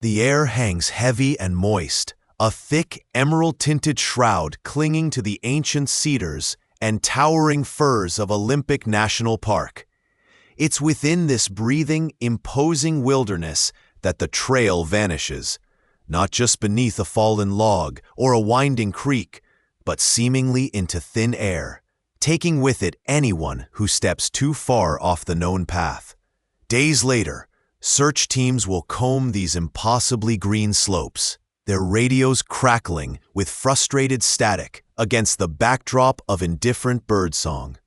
The air hangs heavy and moist, a thick emerald-tinted shroud clinging to the ancient cedars and towering firs of Olympic National Park. It's within this breathing, imposing wilderness that the trail vanishes, not just beneath a fallen log or a winding creek, but seemingly into thin air, taking with it anyone who steps too far off the known path. Days later, search teams will comb these impossibly green slopes, their radios crackling with frustrated static against the backdrop of indifferent birdsong.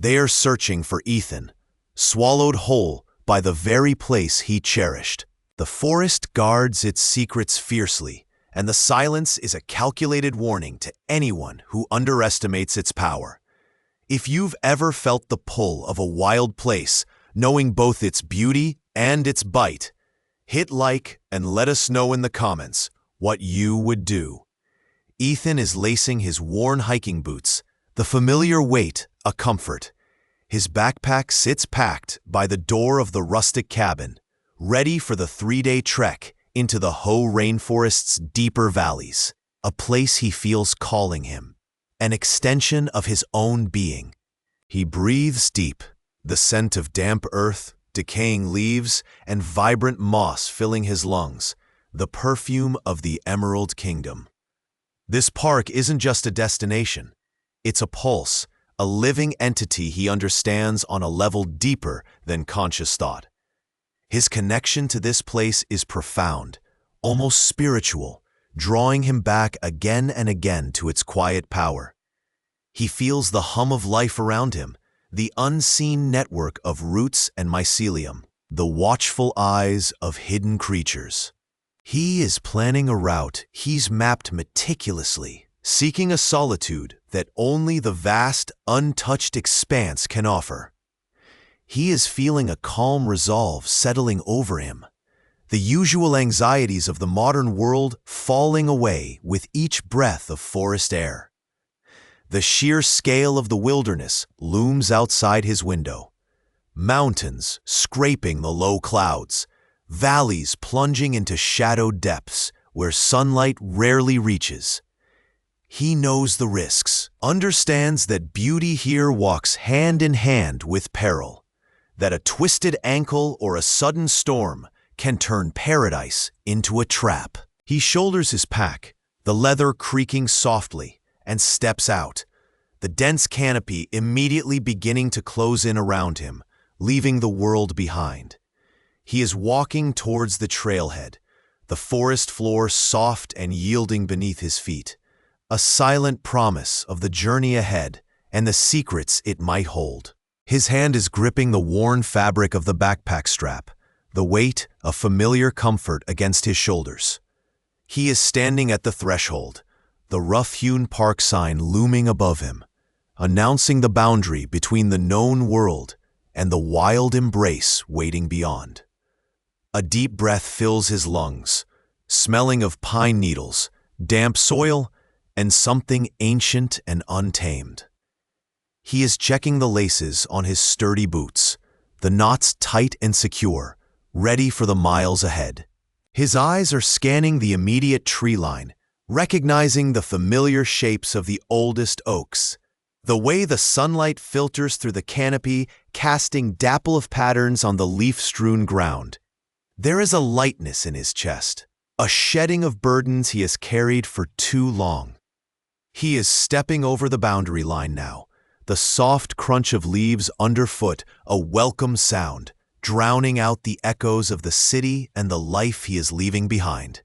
They are searching for Ethan, swallowed whole by the very place he cherished. The forest guards its secrets fiercely, and the silence is a calculated warning to anyone who underestimates its power. If you've ever felt the pull of a wild place, knowing both its beauty and its bite, hit like and let us know in the comments what you would do. Ethan is lacing his worn hiking boots, the familiar weight a comfort. His backpack sits packed by the door of the rustic cabin, ready for the 3-day trek into the Hoh Rainforest's deeper valleys, a place he feels calling him, an extension of his own being. He breathes deep, the scent of damp earth, decaying leaves, and vibrant moss filling his lungs, the perfume of the Emerald Kingdom. This park isn't just a destination, it's a pulse, a living entity he understands on a level deeper than conscious thought. His connection to this place is profound, almost spiritual, drawing him back again and again to its quiet power. He feels the hum of life around him, the unseen network of roots and mycelium, the watchful eyes of hidden creatures. He is planning a route he's mapped meticulously, seeking a solitude that only the vast, untouched expanse can offer. He is feeling a calm resolve settling over him, the usual anxieties of the modern world falling away with each breath of forest air. The sheer scale of the wilderness looms outside his window. Mountains scraping the low clouds, valleys plunging into shadowed depths where sunlight rarely reaches. He knows the risks, understands that beauty here walks hand in hand with peril, that a twisted ankle or a sudden storm can turn paradise into a trap. He shoulders his pack, the leather creaking softly, and steps out, the dense canopy immediately beginning to close in around him, leaving the world behind. He is walking towards the trailhead, the forest floor soft and yielding beneath his feet, a silent promise of the journey ahead and the secrets it might hold. His hand is gripping the worn fabric of the backpack strap, the weight of familiar comfort against his shoulders. He is standing at the threshold, the rough-hewn park sign looming above him, announcing the boundary between the known world and the wild embrace waiting beyond. A deep breath fills his lungs, smelling of pine needles, damp soil, and something ancient and untamed. He is checking the laces on his sturdy boots, the knots tight and secure, ready for the miles ahead. His eyes are scanning the immediate tree line, recognizing the familiar shapes of the oldest oaks, the way the sunlight filters through the canopy, casting dapple of patterns on the leaf-strewn ground. There is a lightness in his chest, a shedding of burdens he has carried for too long. He is stepping over the boundary line now, the soft crunch of leaves underfoot a welcome sound, drowning out the echoes of the city and the life he is leaving behind.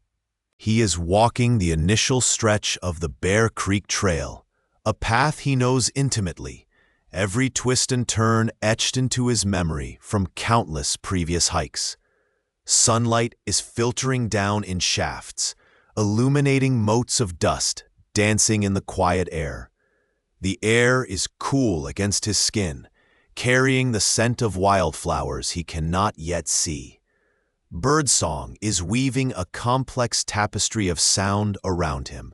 He is walking the initial stretch of the Bear Creek Trail, a path he knows intimately, every twist and turn etched into his memory from countless previous hikes. Sunlight is filtering down in shafts, illuminating motes of dust dancing in the quiet air. The air is cool against his skin, carrying the scent of wildflowers he cannot yet see. Birdsong is weaving a complex tapestry of sound around him,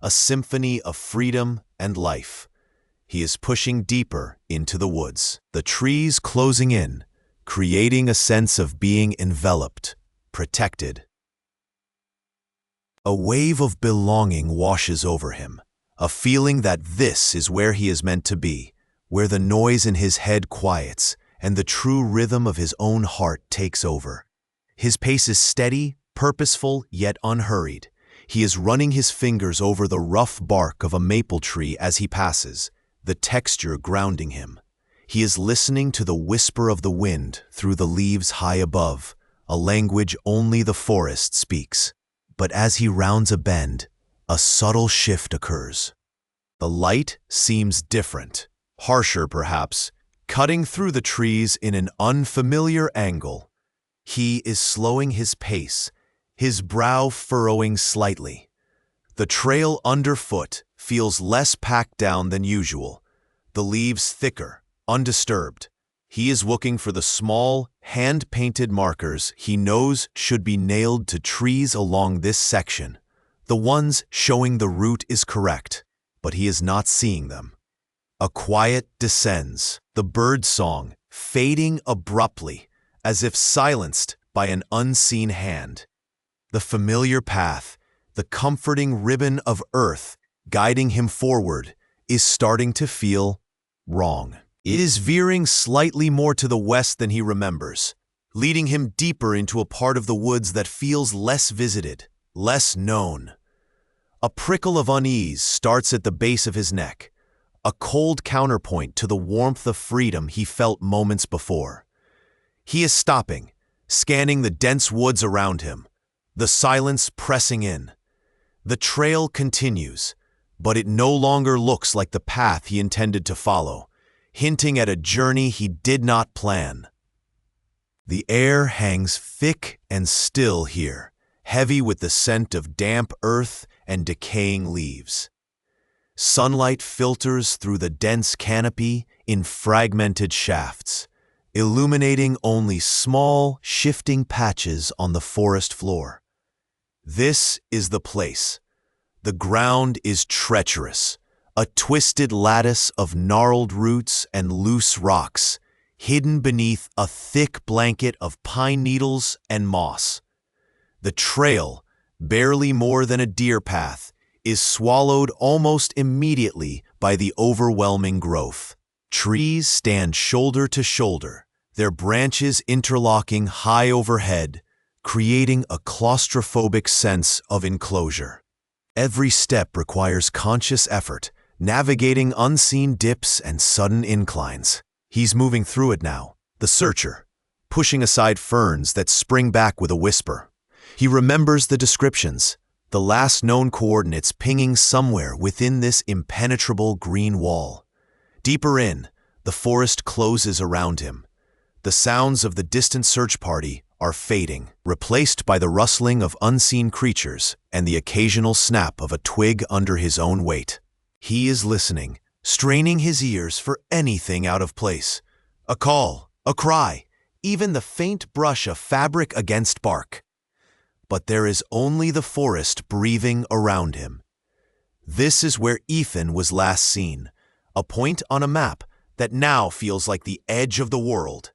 a symphony of freedom and life. He is pushing deeper into the woods, the trees closing in, creating a sense of being enveloped, protected. A wave of belonging washes over him, a feeling that this is where he is meant to be, where the noise in his head quiets and the true rhythm of his own heart takes over. His pace is steady, purposeful, yet unhurried. He is running his fingers over the rough bark of a maple tree as he passes, the texture grounding him. He is listening to the whisper of the wind through the leaves high above, a language only the forest speaks. But as he rounds a bend, a subtle shift occurs. The light seems different, harsher perhaps, cutting through the trees in an unfamiliar angle. He is slowing his pace, his brow furrowing slightly. The trail underfoot feels less packed down than usual, the leaves thicker, undisturbed. He is looking for the small, hand-painted markers he knows should be nailed to trees along this section, the ones showing the route is correct, but he is not seeing them. A quiet descends, the bird song fading abruptly, as if silenced by an unseen hand. The familiar path, the comforting ribbon of earth guiding him forward, is starting to feel wrong. It is veering slightly more to the west than he remembers, leading him deeper into a part of the woods that feels less visited, less known. A prickle of unease starts at the base of his neck, a cold counterpoint to the warmth of freedom he felt moments before. He is stopping, scanning the dense woods around him, the silence pressing in. The trail continues, but it no longer looks like the path he intended to follow, hinting at a journey he did not plan. The air hangs thick and still here, heavy with the scent of damp earth and decaying leaves. Sunlight filters through the dense canopy in fragmented shafts, illuminating only small, shifting patches on the forest floor. This is the place. The ground is treacherous, a twisted lattice of gnarled roots and loose rocks, hidden beneath a thick blanket of pine needles and moss. The trail, barely more than a deer path, is swallowed almost immediately by the overwhelming growth. Trees stand shoulder to shoulder, their branches interlocking high overhead, creating a claustrophobic sense of enclosure. Every step requires conscious effort, navigating unseen dips and sudden inclines. He's moving through it now, the searcher, pushing aside ferns that spring back with a whisper. He remembers the descriptions, the last known coordinates pinging somewhere within this impenetrable green wall. Deeper in, the forest closes around him. The sounds of the distant search party are fading, replaced by the rustling of unseen creatures and the occasional snap of a twig under his own weight. He is listening, straining his ears for anything out of place. A call, a cry, even the faint brush of fabric against bark. But there is only the forest breathing around him. This is where Ethan was last seen, a point on a map that now feels like the edge of the world.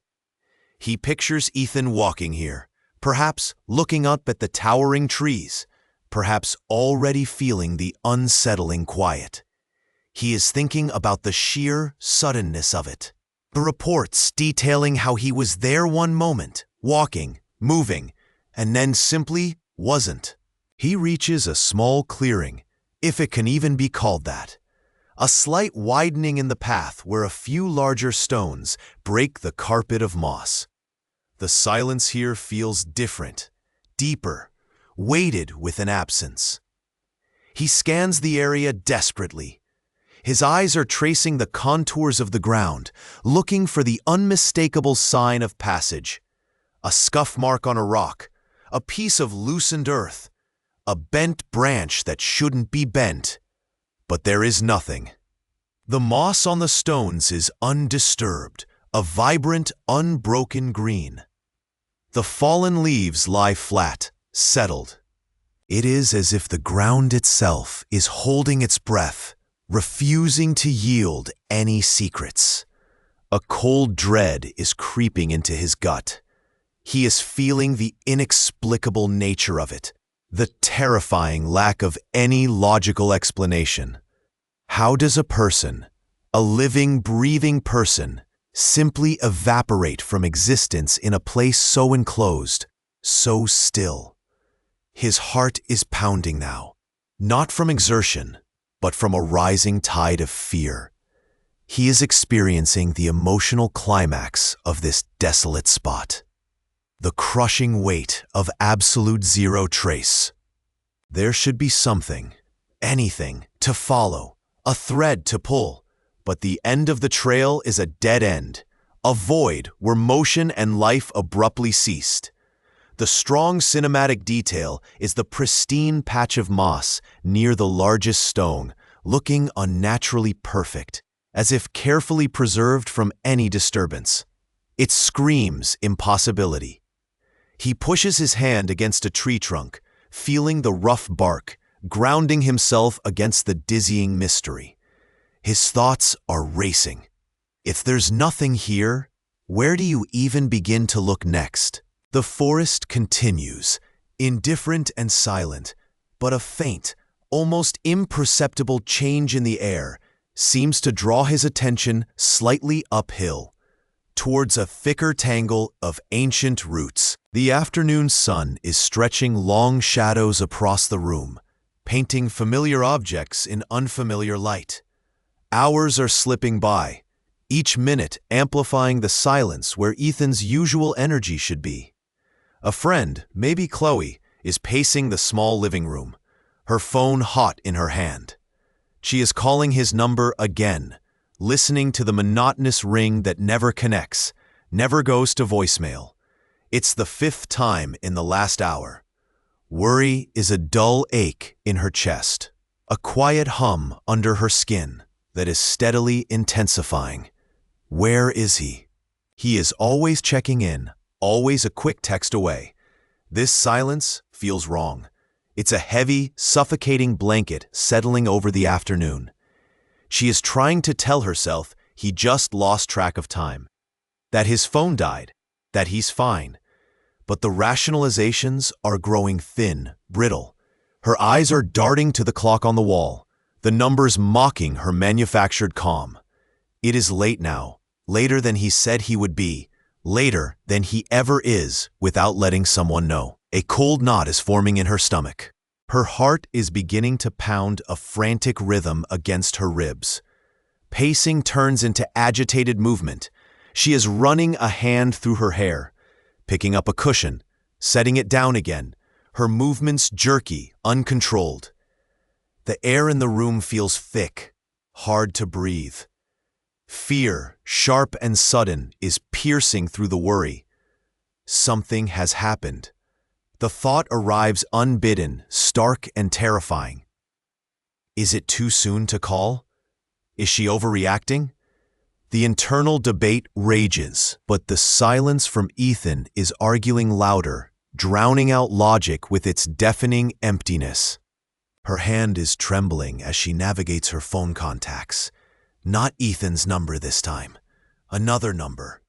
He pictures Ethan walking here, perhaps looking up at the towering trees, perhaps already feeling the unsettling quiet. He is thinking about the sheer suddenness of it. The reports detailing how he was there one moment, walking, moving, and then simply wasn't. He reaches a small clearing, if it can even be called that. A slight widening in the path where a few larger stones break the carpet of moss. The silence here feels different, deeper, weighted with an absence. He scans the area desperately. His eyes are tracing the contours of the ground, looking for the unmistakable sign of passage. A scuff mark on a rock, a piece of loosened earth, a bent branch that shouldn't be bent. But there is nothing. The moss on the stones is undisturbed, a vibrant, unbroken green. The fallen leaves lie flat, settled. It is as if the ground itself is holding its breath, refusing to yield any secrets. A cold dread is creeping into his gut. He is feeling the inexplicable nature of it, The terrifying lack of any logical explanation. How does a person, a living, breathing person, simply evaporate from existence in a place so enclosed, so still? His heart is pounding now, not from exertion, but from a rising tide of fear. He is experiencing the emotional climax of this desolate spot. The crushing weight of absolute zero trace. There should be something, anything, to follow, a thread to pull, but the end of the trail is a dead end, a void where motion and life abruptly ceased. The strong cinematic detail is the pristine patch of moss near the largest stone, looking unnaturally perfect, as if carefully preserved from any disturbance. It screams impossibility. He pushes his hand against a tree trunk, feeling the rough bark, grounding himself against the dizzying mystery. His thoughts are racing. If there's nothing here, where do you even begin to look next? The forest continues, indifferent and silent, but a faint, almost imperceptible change in the air seems to draw his attention slightly uphill, towards a thicker tangle of ancient roots. The afternoon sun is stretching long shadows across the room, painting familiar objects in unfamiliar light. Hours are slipping by, each minute amplifying the silence where Ethan's usual energy should be. A friend, maybe Chloe, is pacing the small living room, her phone hot in her hand. She is calling his number again, listening to the monotonous ring that never connects, never goes to voicemail. It's the 5th time in the last hour. Worry is a dull ache in her chest, a quiet hum under her skin that is steadily intensifying. Where is he? He is always checking in, always a quick text away. This silence feels wrong. It's a heavy, suffocating blanket settling over the afternoon. She is trying to tell herself he just lost track of time, that his phone died, that he's fine. But the rationalizations are growing thin, brittle. Her eyes are darting to the clock on the wall, the numbers mocking her manufactured calm. It is late now, later than he said he would be, later than he ever is without letting someone know. A cold knot is forming in her stomach. Her heart is beginning to pound a frantic rhythm against her ribs. Pacing turns into agitated movement. She is running a hand through her hair, picking up a cushion, setting it down again, her movements jerky, uncontrolled. The air in the room feels thick, hard to breathe. Fear, sharp and sudden, is piercing through the worry. Something has happened. The thought arrives unbidden, stark and terrifying. Is it too soon to call? Is she overreacting? The internal debate rages, but the silence from Ethan is arguing louder, drowning out logic with its deafening emptiness. Her hand is trembling as she navigates her phone contacts. Not Ethan's number this time. Another number.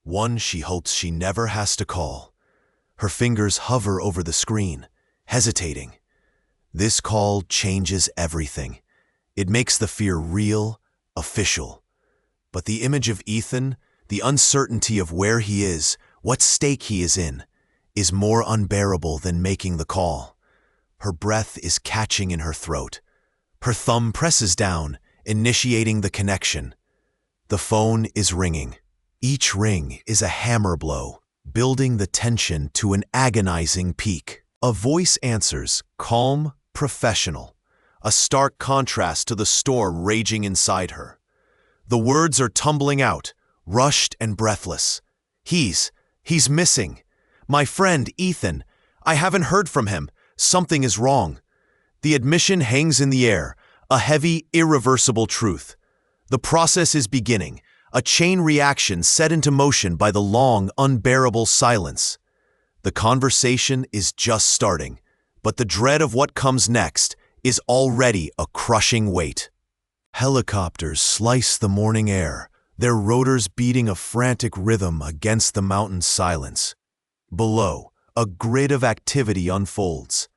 One she hopes she never has to call. Her fingers hover over the screen, hesitating. This call changes everything. It makes the fear real, official. But the image of Ethan, the uncertainty of where he is, what stake he is more unbearable than making the call. Her breath is catching in her throat. Her thumb presses down, initiating the connection. The phone is ringing. Each ring is a hammer blow, building the tension to an agonizing peak. A voice answers, calm, professional, a stark contrast to the storm raging inside her. The words are tumbling out, rushed and breathless. He's missing. My friend, Ethan. I haven't heard from him. Something is wrong. The admission hangs in the air, a heavy, irreversible truth. The process is beginning, a chain reaction set into motion by the long, unbearable silence. The conversation is just starting, but the dread of what comes next is already a crushing weight. Helicopters slice the morning air, their rotors beating a frantic rhythm against the mountain's silence. Below, a grid of activity unfolds.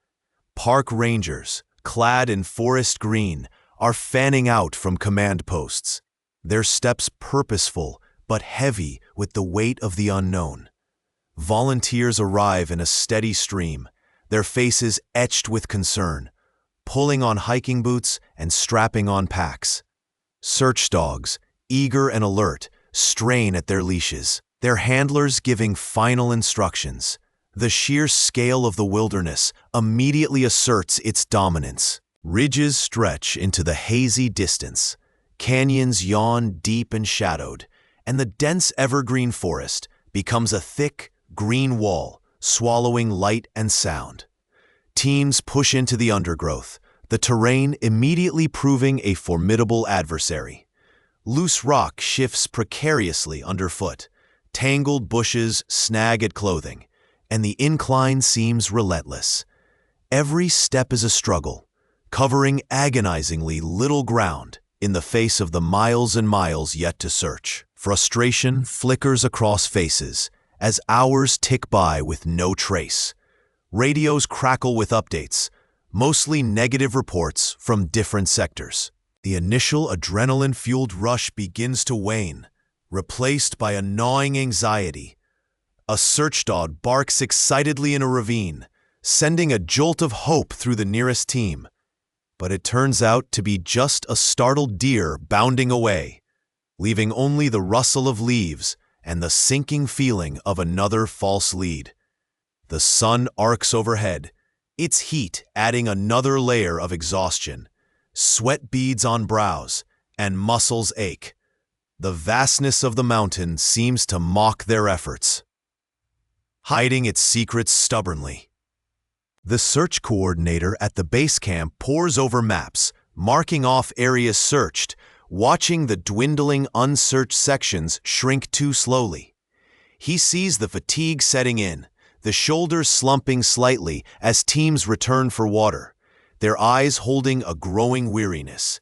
Park rangers, clad in forest green, are fanning out from command posts, their steps purposeful but heavy with the weight of the unknown. Volunteers arrive in a steady stream, their faces etched with concern, pulling on hiking boots and strapping on packs. Search dogs, eager and alert, strain at their leashes, their handlers giving final instructions. The sheer scale of the wilderness immediately asserts its dominance. Ridges stretch into the hazy distance, canyons yawn deep and shadowed, and the dense evergreen forest becomes a thick, green wall, swallowing light and sound. Teams push into the undergrowth, the terrain immediately proving a formidable adversary. Loose rock shifts precariously underfoot, tangled bushes snag at clothing, and the incline seems relentless. Every step is a struggle, covering agonizingly little ground in the face of the miles and miles yet to search. Frustration flickers across faces as hours tick by with no trace. Radios crackle with updates, mostly negative reports from different sectors. The initial adrenaline-fueled rush begins to wane, replaced by a gnawing anxiety. A search dog barks excitedly in a ravine, sending a jolt of hope through the nearest team. But it turns out to be just a startled deer bounding away, leaving only the rustle of leaves and the sinking feeling of another false lead. The sun arcs overhead, its heat adding another layer of exhaustion. Sweat beads on brows, and muscles ache. The vastness of the mountain seems to mock their efforts, hiding its secrets stubbornly. The search coordinator at the base camp pores over maps, marking off areas searched, watching the dwindling unsearched sections shrink too slowly. He sees the fatigue setting in, the shoulders slumping slightly as teams return for water, their eyes holding a growing weariness.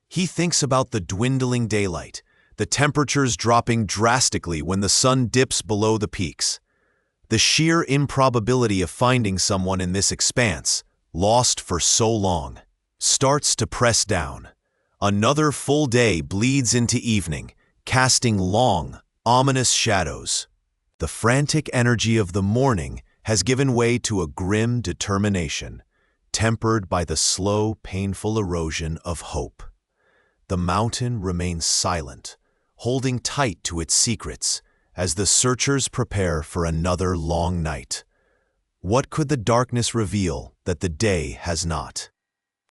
He thinks about the dwindling daylight, the temperatures dropping drastically when the sun dips below the peaks. The sheer improbability of finding someone in this expanse, lost for so long, starts to press down. Another full day bleeds into evening, casting long, ominous shadows. The frantic energy of the morning has given way to a grim determination, tempered by the slow, painful erosion of hope. The mountain remains silent, holding tight to its secrets as the searchers prepare for another long night. What could the darkness reveal that the day has not?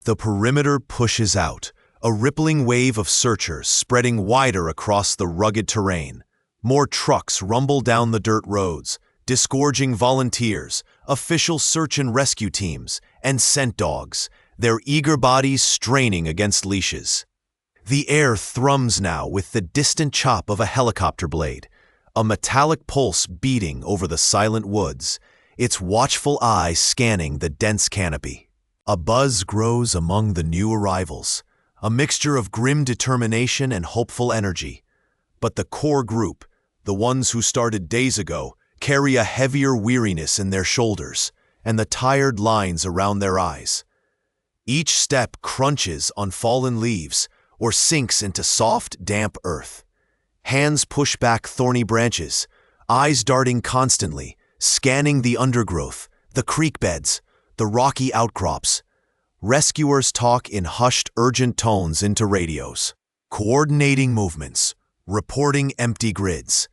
The perimeter pushes out, a rippling wave of searchers spreading wider across the rugged terrain. More trucks rumble down the dirt roads, disgorging volunteers, official search and rescue teams, and scent dogs, their eager bodies straining against leashes. The air thrums now with the distant chop of a helicopter blade, a metallic pulse beating over the silent woods, its watchful eye scanning the dense canopy. A buzz grows among the new arrivals, a mixture of grim determination and hopeful energy. But the core group, the ones who started days ago, carry a heavier weariness in their shoulders and the tired lines around their eyes. Each step crunches on fallen leaves or sinks into soft, damp earth. Hands push back thorny branches, eyes darting constantly, scanning the undergrowth, the creek beds, the rocky outcrops. Rescuers talk in hushed, urgent tones into radios, coordinating movements, reporting empty grids.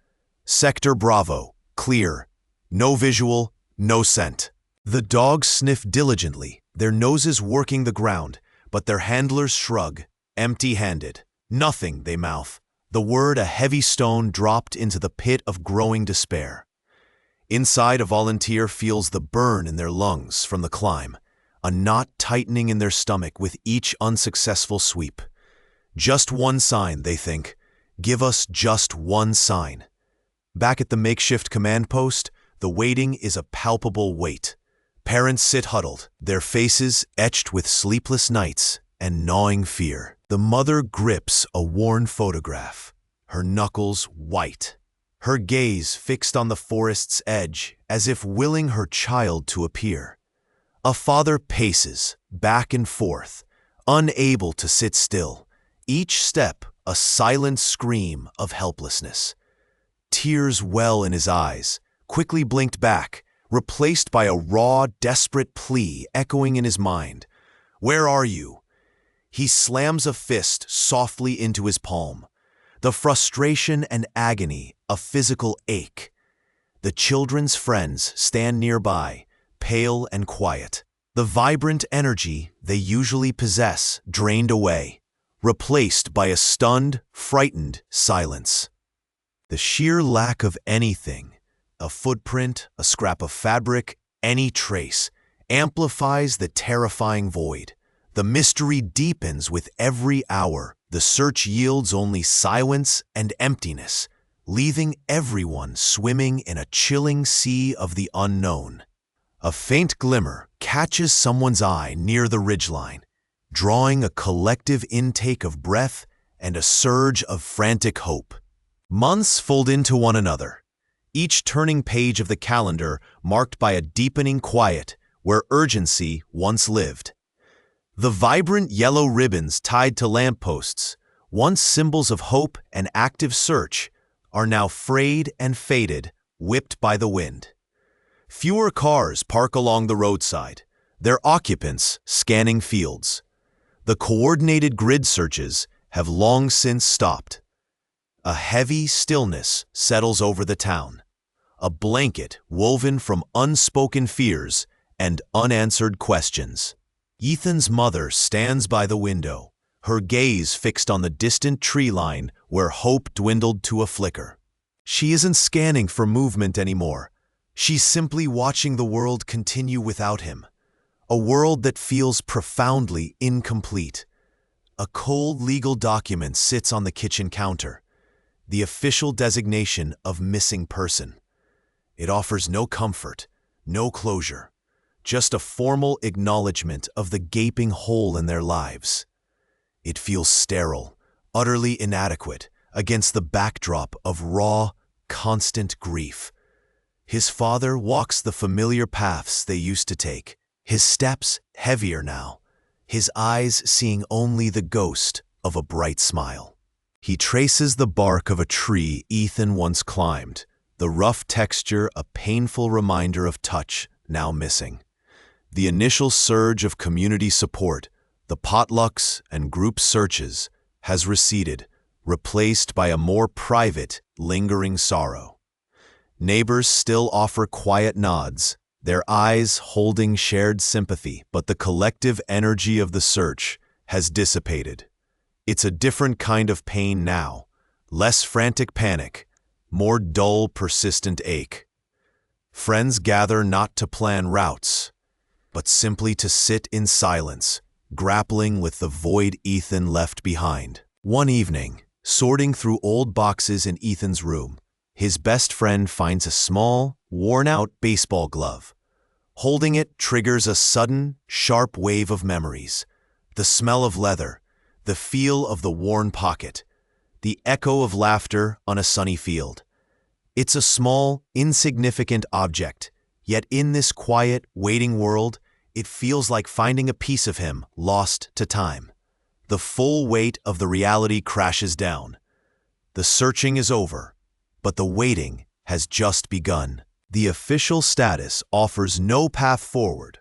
Sector Bravo, clear. No visual, no scent. The dogs sniff diligently, their noses working the ground, but their handlers shrug, empty-handed. Nothing, they mouth. The word a heavy stone dropped into the pit of growing despair. Inside, a volunteer feels the burn in their lungs from the climb, a knot tightening in their stomach with each unsuccessful sweep. Just one sign, they think. Give us just one sign. Back at the makeshift command post, the waiting is a palpable weight. Parents sit huddled, their faces etched with sleepless nights and gnawing fear. The mother grips a worn photograph, her knuckles white, her gaze fixed on the forest's edge as if willing her child to appear. A father paces, back and forth, unable to sit still, each step a silent scream of helplessness. Tears well in his eyes, quickly blinked back, replaced by a raw, desperate plea echoing in his mind. "Where are you?" He slams a fist softly into his palm. The frustration and agony, a physical ache. The children's friends stand nearby, pale and quiet. The vibrant energy they usually possess drained away, replaced by a stunned, frightened silence. The sheer lack of anything, a footprint, a scrap of fabric, any trace, amplifies the terrifying void. The mystery deepens with every hour. The search yields only silence and emptiness, leaving everyone swimming in a chilling sea of the unknown. A faint glimmer catches someone's eye near the ridgeline, drawing a collective intake of breath and a surge of frantic hope. Months fold into one another, each turning page of the calendar marked by a deepening quiet where urgency once lived. The vibrant yellow ribbons tied to lampposts, once symbols of hope and active search, are now frayed and faded, whipped by the wind. Fewer cars park along the roadside, their occupants scanning fields. The coordinated grid searches have long since stopped. A heavy stillness settles over the town, a blanket woven from unspoken fears and unanswered questions. Ethan's mother stands by the window, her gaze fixed on the distant tree line where hope dwindled to a flicker. She isn't scanning for movement anymore. She's simply watching the world continue without him, a world that feels profoundly incomplete. A cold legal document sits on the kitchen counter, the official designation of missing person. It offers no comfort, no closure, just a formal acknowledgement of the gaping hole in their lives. It feels sterile, utterly inadequate, against the backdrop of raw, constant grief. His father walks the familiar paths they used to take, his steps heavier now, his eyes seeing only the ghost of a bright smile. He traces the bark of a tree Ethan once climbed, the rough texture a painful reminder of touch now missing. The initial surge of community support, the potlucks and group searches, has receded, replaced by a more private, lingering sorrow. Neighbors still offer quiet nods, their eyes holding shared sympathy, but the collective energy of the search has dissipated. It's a different kind of pain now, less frantic panic, more dull, persistent ache. Friends gather not to plan routes, but simply to sit in silence, grappling with the void Ethan left behind. One evening, sorting through old boxes in Ethan's room, his best friend finds a small, worn-out baseball glove. Holding it triggers a sudden, sharp wave of memories. The smell of leather, the feel of the worn pocket, the echo of laughter on a sunny field. It's a small, insignificant object, yet in this quiet, waiting world, it feels like finding a piece of him lost to time. The full weight of the reality crashes down. The searching is over, but the waiting has just begun. The official status offers no path forward,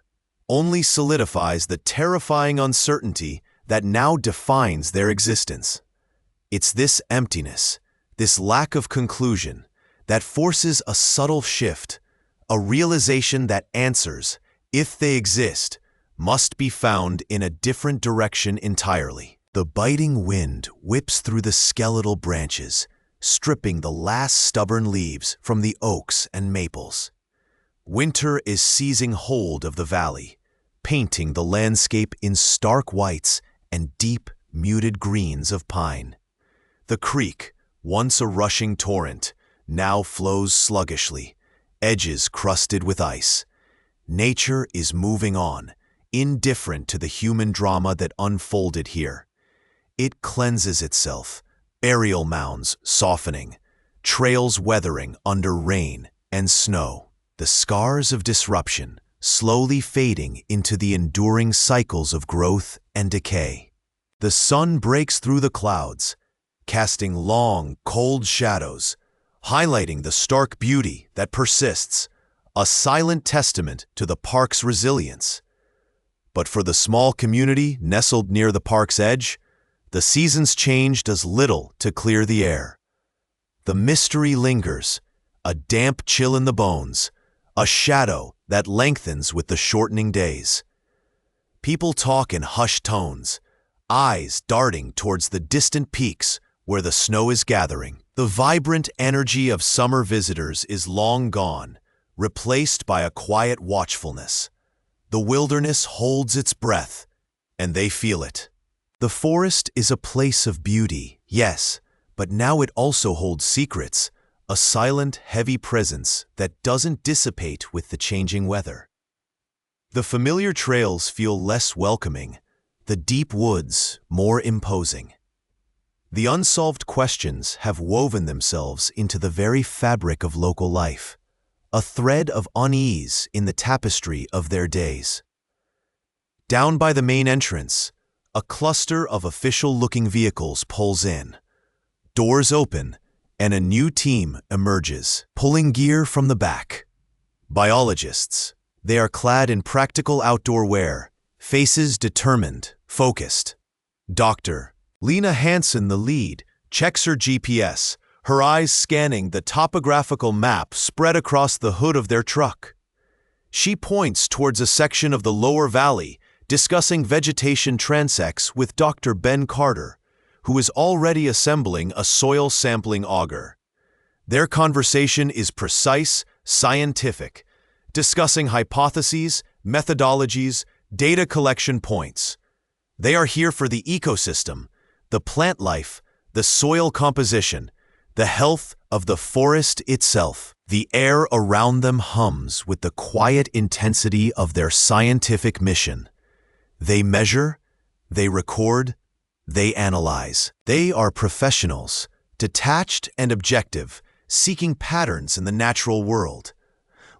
only solidifies the terrifying uncertainty that now defines their existence. It's this emptiness, this lack of conclusion, that forces a subtle shift, a realization that answers, if they exist, must be found in a different direction entirely. The biting wind whips through the skeletal branches, stripping the last stubborn leaves from the oaks and maples. Winter is seizing hold of the valley, painting the landscape in stark whites and deep, muted greens of pine. The creek, once a rushing torrent, now flows sluggishly, edges crusted with ice. Nature is moving on, indifferent to the human drama that unfolded here. It cleanses itself, burial mounds softening, trails weathering under rain and snow. The scars of disruption, slowly fading into the enduring cycles of growth and decay. The sun breaks through the clouds, casting long, cold shadows, highlighting the stark beauty that persists, a silent testament to the park's resilience. But for the small community nestled near the park's edge, the season's change does little to clear the air. The mystery lingers, a damp chill in the bones, a shadow that lengthens with the shortening days. People talk in hushed tones, eyes darting towards the distant peaks where the snow is gathering. The vibrant energy of summer visitors is long gone, replaced by a quiet watchfulness. The wilderness holds its breath, and they feel it. The forest is a place of beauty, yes, but now it also holds secrets, a silent, heavy presence that doesn't dissipate with the changing weather. The familiar trails feel less welcoming, the deep woods more imposing. The unsolved questions have woven themselves into the very fabric of local life, a thread of unease in the tapestry of their days. Down by the main entrance, a cluster of official-looking vehicles pulls in. Doors open, and a new team emerges, pulling gear from the back. Biologists. They are clad in practical outdoor wear, faces determined, focused. Dr. Lena Hansen, the lead, checks her GPS, her eyes scanning the topographical map spread across the hood of their truck. She points towards a section of the lower valley, discussing vegetation transects with Dr. Ben Carter, who is already assembling a soil sampling auger. Their conversation is precise, scientific, discussing hypotheses, methodologies, data collection points. They are here for the ecosystem, the plant life, the soil composition, the health of the forest itself. The air around them hums with the quiet intensity of their scientific mission. They measure, they record, they analyze. They are professionals, detached and objective, seeking patterns in the natural world.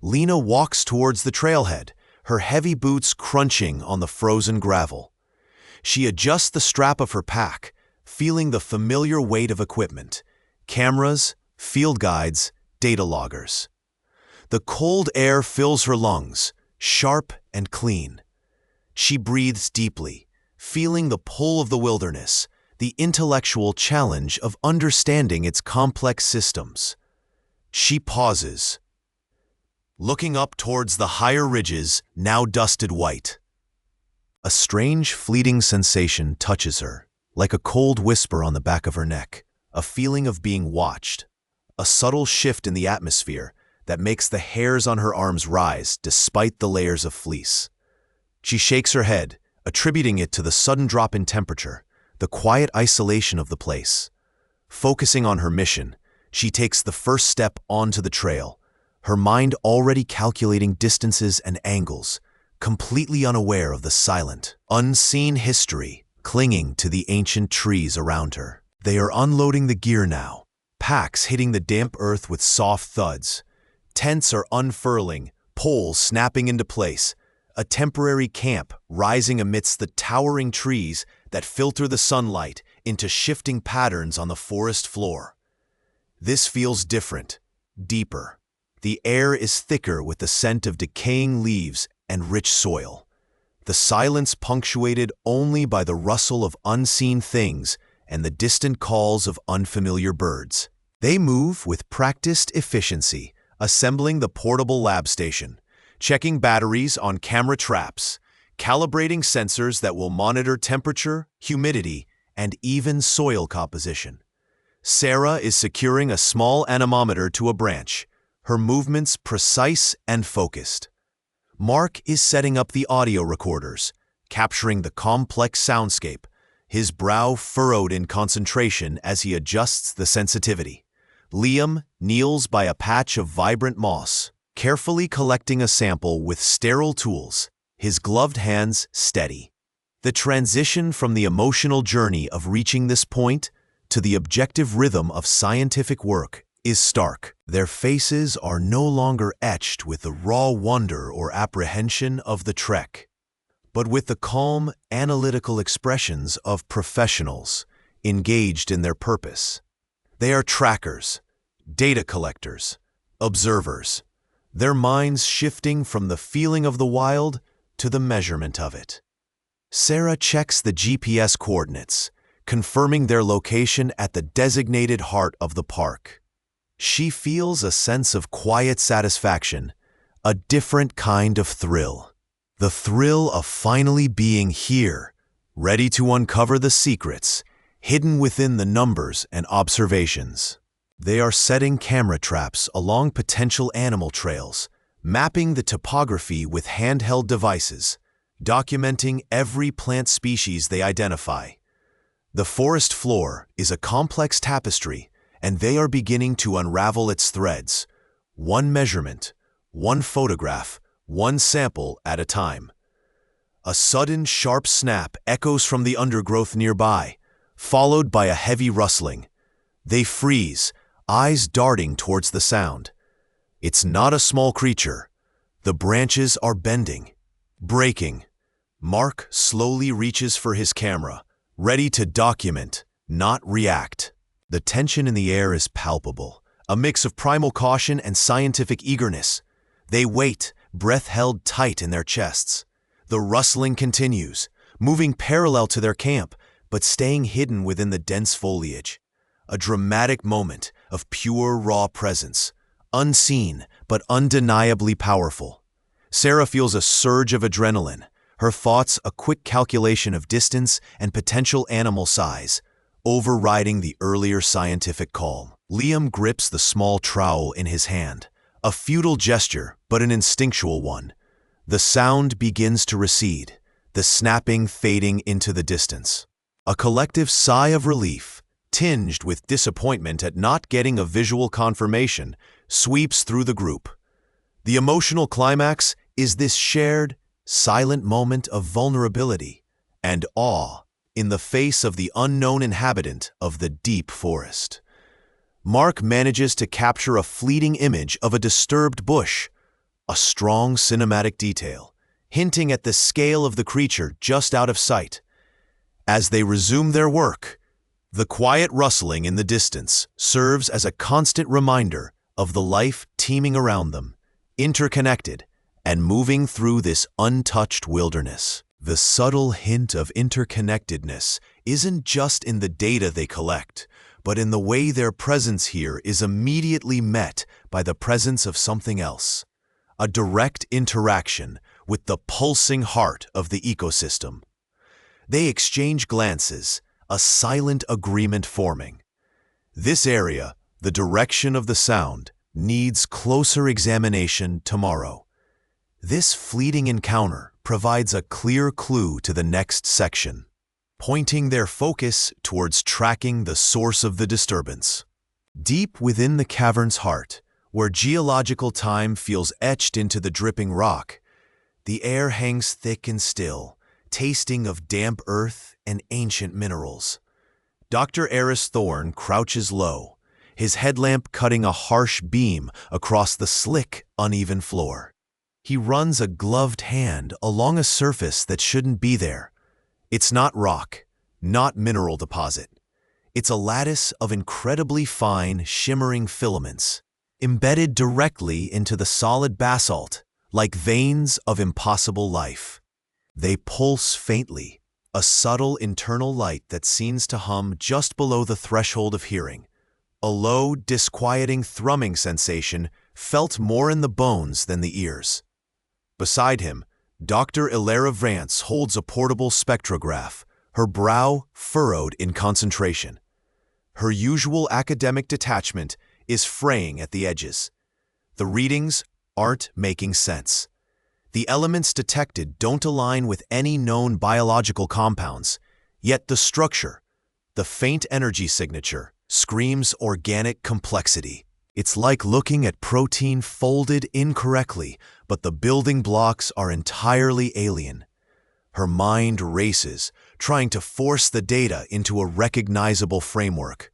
Lena walks towards the trailhead, her heavy boots crunching on the frozen gravel. She adjusts the strap of her pack, feeling the familiar weight of equipment: cameras, field guides, data loggers. The cold air fills her lungs, sharp and clean. She breathes deeply, feeling the pull of the wilderness, the intellectual challenge of understanding its complex systems. She pauses, looking up towards the higher ridges, now dusted white. A strange, fleeting sensation touches her, like a cold whisper on the back of her neck, a feeling of being watched, a subtle shift in the atmosphere that makes the hairs on her arms rise despite the layers of fleece. She shakes her head, attributing it to the sudden drop in temperature, the quiet isolation of the place. Focusing on her mission, she takes the first step onto the trail, her mind already calculating distances and angles, completely unaware of the silent, unseen history clinging to the ancient trees around her. They are unloading the gear now, packs hitting the damp earth with soft thuds. Tents are unfurling, poles snapping into place, a temporary camp rising amidst the towering trees that filter the sunlight into shifting patterns on the forest floor. This feels different, deeper. The air is thicker with the scent of decaying leaves and rich soil. The silence punctuated only by the rustle of unseen things and the distant calls of unfamiliar birds. They move with practiced efficiency, assembling the portable lab station, checking batteries on camera traps, calibrating sensors that will monitor temperature, humidity, and even soil composition. Sarah is securing a small anemometer to a branch, her movements precise and focused. Mark is setting up the audio recorders, capturing the complex soundscape, his brow furrowed in concentration as he adjusts the sensitivity. Liam kneels by a patch of vibrant moss, carefully collecting a sample with sterile tools, his gloved hands steady. The transition from the emotional journey of reaching this point to the objective rhythm of scientific work is stark. Their faces are no longer etched with the raw wonder or apprehension of the trek, but with the calm, analytical expressions of professionals engaged in their purpose. They are trackers, data collectors, observers, their minds shifting from the feeling of the wild to the measurement of it. Sarah checks the GPS coordinates, confirming their location at the designated heart of the park. She feels a sense of quiet satisfaction, a different kind of thrill. The thrill of finally being here, ready to uncover the secrets hidden within the numbers and observations. They are setting camera traps along potential animal trails, mapping the topography with handheld devices, documenting every plant species they identify. The forest floor is a complex tapestry, and they are beginning to unravel its threads, one measurement, one photograph, one sample at a time. A sudden, sharp snap echoes from the undergrowth nearby, followed by a heavy rustling. They freeze, eyes darting towards the sound. It's not a small creature. The branches are bending, breaking. Mark slowly reaches for his camera, ready to document, not react. The tension in the air is palpable, a mix of primal caution and scientific eagerness. They wait, breath held tight in their chests. The rustling continues, moving parallel to their camp, but staying hidden within the dense foliage. A dramatic moment of pure raw presence, unseen but undeniably powerful. Sarah feels a surge of adrenaline, her thoughts a quick calculation of distance and potential animal size, overriding the earlier scientific calm. Liam grips the small trowel in his hand, a futile gesture but an instinctual one. The sound begins to recede, the snapping fading into the distance. A collective sigh of relief, tinged with disappointment at not getting a visual confirmation, sweeps through the group. The emotional climax is this shared, silent moment of vulnerability and awe in the face of the unknown inhabitant of the deep forest. Mark manages to capture a fleeting image of a disturbed bush, a strong cinematic detail, hinting at the scale of the creature just out of sight. As they resume their work, the quiet rustling in the distance serves as a constant reminder of the life teeming around them, interconnected and moving through this untouched wilderness. The subtle hint of interconnectedness isn't just in the data they collect, but in the way their presence here is immediately met by the presence of something else, a direct interaction with the pulsing heart of the ecosystem. They exchange glances, a silent agreement forming. This area, the direction of the sound, needs closer examination tomorrow. This fleeting encounter provides a clear clue to the next section, pointing their focus towards tracking the source of the disturbance. Deep within the cavern's heart, where geological time feels etched into the dripping rock, the air hangs thick and still, tasting of damp earth and ancient minerals. Dr. Eris Thorne crouches low, his headlamp cutting a harsh beam across the slick, uneven floor. He runs a gloved hand along a surface that shouldn't be there. It's not rock, not mineral deposit. It's a lattice of incredibly fine, shimmering filaments, embedded directly into the solid basalt, like veins of impossible life. They pulse faintly, a subtle internal light that seems to hum just below the threshold of hearing, a low, disquieting thrumming sensation felt more in the bones than the ears. Beside him, Dr. Ilara Vance holds a portable spectrograph, her brow furrowed in concentration. Her usual academic detachment is fraying at the edges. The readings aren't making sense. The elements detected don't align with any known biological compounds, yet the structure, the faint energy signature, screams organic complexity. It's like looking at protein folded incorrectly, but the building blocks are entirely alien. Her mind races, trying to force the data into a recognizable framework,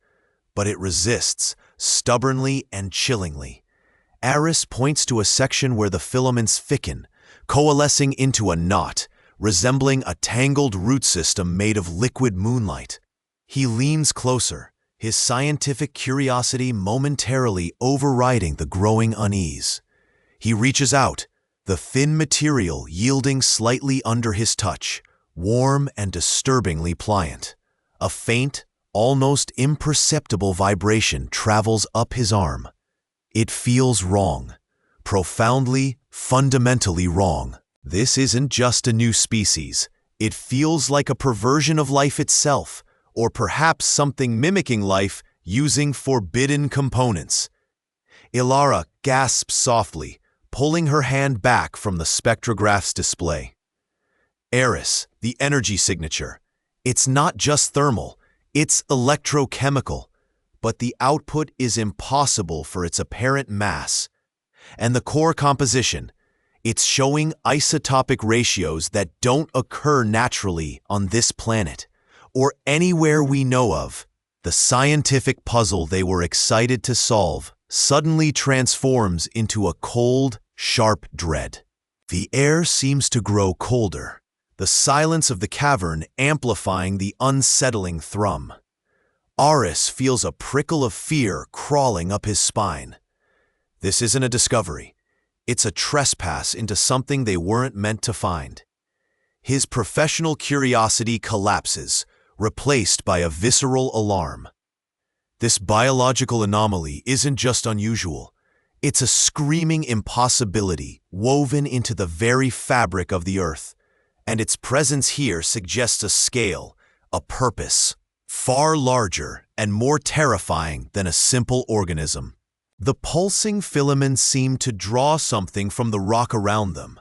but it resists, stubbornly and chillingly. Aris points to a section where the filaments thicken, coalescing into a knot, resembling a tangled root system made of liquid moonlight. He leans closer, his scientific curiosity momentarily overriding the growing unease. He reaches out, the thin material yielding slightly under his touch, warm and disturbingly pliant. A faint, almost imperceptible vibration travels up his arm. It feels wrong, profoundly, fundamentally wrong. This isn't just a new species. It feels like a perversion of life itself, or perhaps something mimicking life using forbidden components. Ilara gasps softly, pulling her hand back from the spectrograph's display. Aris, the energy signature. It's not just thermal, it's electrochemical, but the output is impossible for its apparent mass. And the core composition, it's showing isotopic ratios that don't occur naturally on this planet, or anywhere we know of. The scientific puzzle they were excited to solve suddenly transforms into a cold, sharp dread. The air seems to grow colder, the silence of the cavern amplifying the unsettling thrum. Aris feels a prickle of fear crawling up his spine. This isn't a discovery. It's a trespass into something they weren't meant to find. His professional curiosity collapses, replaced by a visceral alarm. This biological anomaly isn't just unusual. It's a screaming impossibility woven into the very fabric of the Earth, and its presence here suggests a scale, a purpose, far larger and more terrifying than a simple organism. The pulsing filaments seem to draw something from the rock around them,